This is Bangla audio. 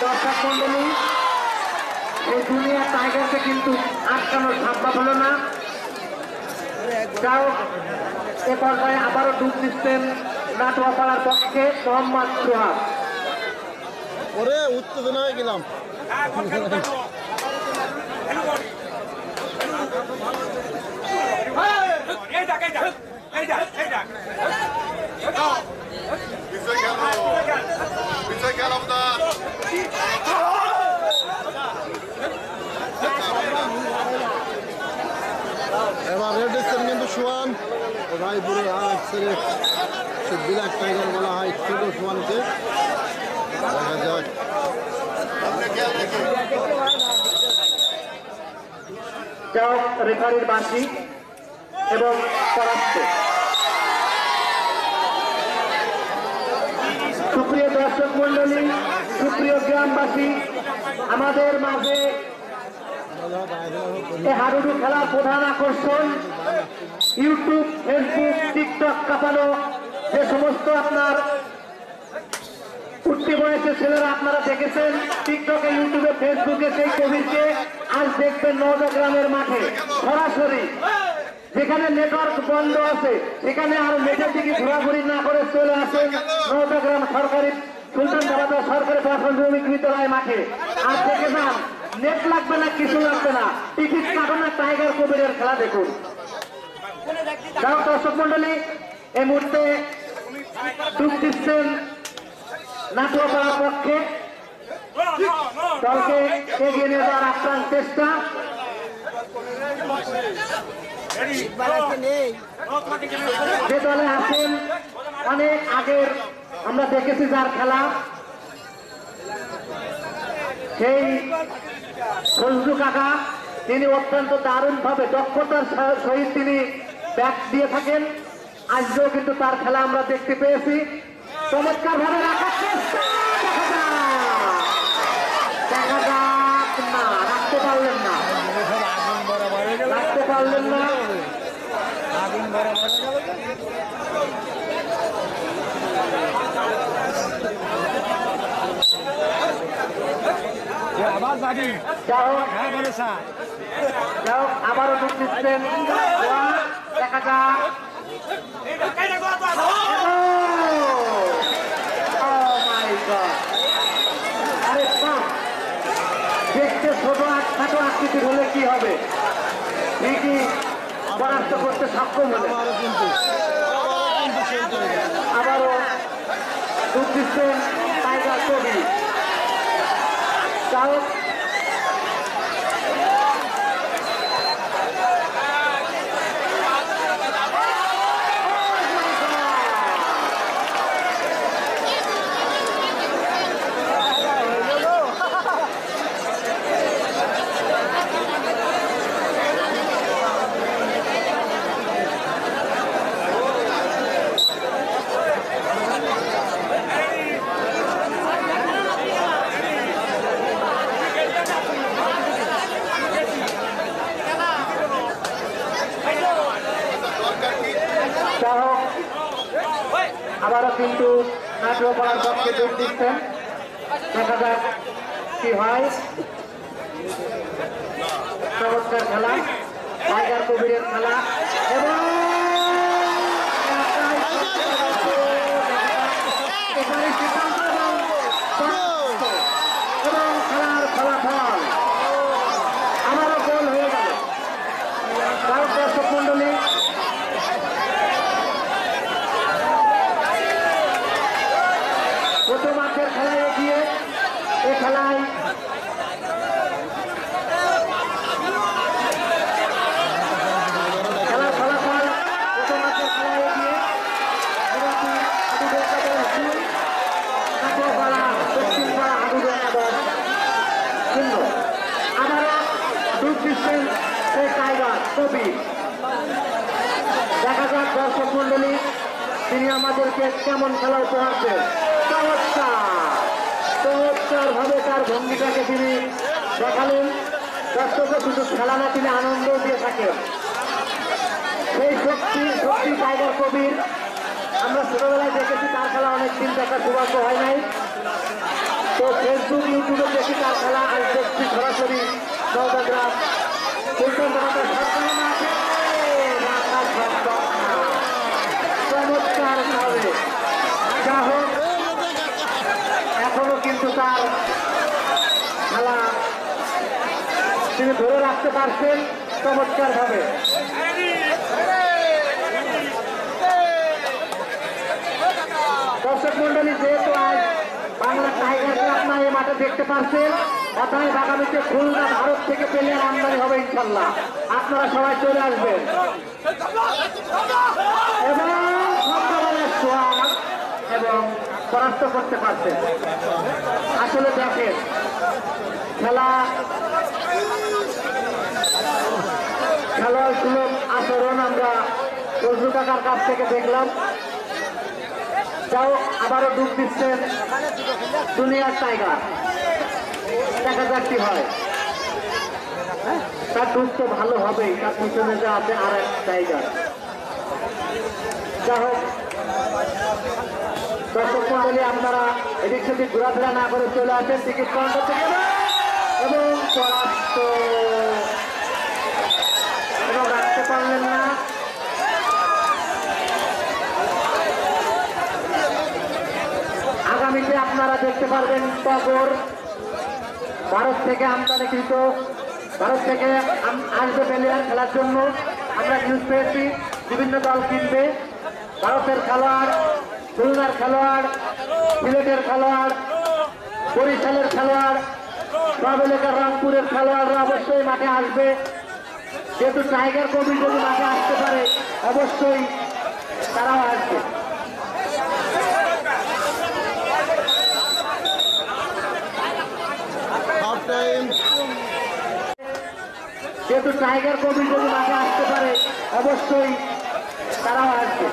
দর্শক মন্ডলী, এই দুনিয়া টাইগারকে কিন্তু আটকানোর সম্ভব হলো না। যাও এ পর্যায়ে আবারও ডুব দিচ্ছেন নাটোয়াপাড়ার পক্ষে মোহাম্মদ সোহাগ। ওরে উত্তেজনা হয়ে গেলাম। এবার রেড দিচ্ছেন কিন্তু সোহান রায়পুরের আর ছেলে সে ব্ল্যাক টাইগার বলা হয় ছোট সোহানকে। দেখা যাক রেফারির বাঁশি এবং পরাস্ত। সুপ্রিয় দর্শক মন্ডলী, সুপ্রিয় গ্রামবাসী, আমাদের মাঝে হাডুডু খেলার প্রধান আকর্ষণ ইউটিউব, ফেসবুক, টিকটক কাঁপানো যে সমস্ত আপনার উঠতি বয়সের ছেলেরা আপনারা দেখেছেন টিকটকে, ইউটিউবে, ফেসবুকে, সেই কবিরকে আজ দেখবেন নওদা গ্রামের মাঠে সরাসরি। যেখানে নেটওয়ার্ক বন্ধ আছে সেখানে আর নেটের দিকে ঘোরাঘুরি না করে চলে আসেন নওদা গ্রাম সরকারি সুলতান বাবাদা সরকারি প্রাথমিক বিদ্যালয় মাঠে। আর দেখে যান, নেট লাগবে না, কিছু লাগবে না, টিকিট কাটুন না, টাইগার কবিরের খেলা দেখুন। দর্শক মন্ডলী, এই মুহূর্তে ডুব দিচ্ছেন নাটোয়াপাড়ার পক্ষে দলকে এগিয়ে নিয়ে যাওয়ার আপ্রাণ চেষ্টা। যে দলে আছেন অনেক আগের আমরা দেখেছি যার খেলা, সেই সজু কাকা, তিনি অত্যন্ত দারুণ ভাবে দক্ষতার সহিত তিনি ব্যাট দিয়ে থাকেন। আজও কিন্তু তার খেলা আমরা দেখতে পেয়েছি। চমৎকার ভাবে রাখার চেষ্টা, দেখা যাক না, রাখতে পারলেন না, রাখতে পারলেন না। যাও আবারও ডুব দিচ্ছেন, দেখা যাক। দেখতে ছোট ছোট আকৃতির হলে কি হবে, ঠিকই পরাস্ত করতে সক্ষম হলে। আবারও ডুব দিচ্ছেন টাইগার কবি। যাও আবারও কিন্তু নাটোয়াপাড়ার পক্ষে যোগ দিচ্ছেন, দেখা যাক কি হয়। চমৎকার খেলা, টাইগার কবিরের খেলা এবং খেলার ফলাফল আমারও গোল হয়ে গেল। দর্শক মন্ডলী, প্রথম মাঠের খেলায় এগিয়ে এ খেলায় খেলার ফলাফল প্রথম মাঠের খেলায় এগিয়ে কবির। দেখা যাক দর্শক মন্ডলী তিনি আমাদেরকে কেমন খেলা উপহার দেন। চমৎকার ভাবে তার ভঙ্গিটাকে তিনি দেখালেন। দর্শকরা শুধু খেলা না, তিনি আনন্দ দিয়ে থাকেন। সেই শক্তি টাইগার কবির আমরা ছোটবেলায় দেখেছি, তার খেলা অনেকদিন দেখার সৌভাগ্য হয় নাই। তো ফেসবুক ইউটিউবে দেখি তার খেলা, আজ দেখছি সরাসরি নওগাঁগ্রাম চমৎকার ভাবে। যা হোক, এখনো কিন্তু তার খেলা তিনি ধরে রাখতে পারছেন চমৎকার ভাবে। দর্শক মন্ডলী, যেহেতু আজ বাংলা টাইগারকে আপনারা এই মাঠে দেখতে পাচ্ছেন, অতএব আগামীতে খুলনা ভারত থেকে প্লেয়ার আমদানি হবে ইনশাল্লাহ। আপনারা সবাই চলে আসবেন এবং এবং পরাস্ত করতে পারছেন। আসলে দেখেন খেলোয়াড় সুলভ আচরণ আমরা ফজলু কাকার কাছ থেকে দেখলাম। যাও আবারও ডুব দিচ্ছেন দুনিয়ার টাইগার। দেখা যাক কি হয়। তার ডুব তো ভালো হবেই, তার পিছনে যা আছে আর এক টাইগার। যা হোক, দর্শক মন্ডলী আপনারা এদিক সেদিক ঘোরাফেরা না করে চলে আসেন টিকিট কাউন্টার থেকে এবং পরাস্ত এবং রাখতে পারলেন না। আগামীতে আপনারা দেখতে পারবেন টগর ভারত থেকে আমদানিকৃত, ভারত থেকে আসবে প্লেয়ার খেলার জন্য। আমরা নিউজ পেয়েছি বিভিন্ন দল কিনবে। ভারতের খেলোয়াড়, খুলনার খেলোয়াড়, সিলেটের খেলোয়াড়, বরিশালের খেলোয়াড়, সব এলাকার রংপুরের খেলোয়াড়রা অবশ্যই মাঠে আসবে। যেহেতু টাইগার কবি যদি মাঠে আসতে পারে, অবশ্যই তারাও আসবে। যেহেতু টাইগার কবি যদি মাঠে আসতে পারে, অবশ্যই তারাও আসবে।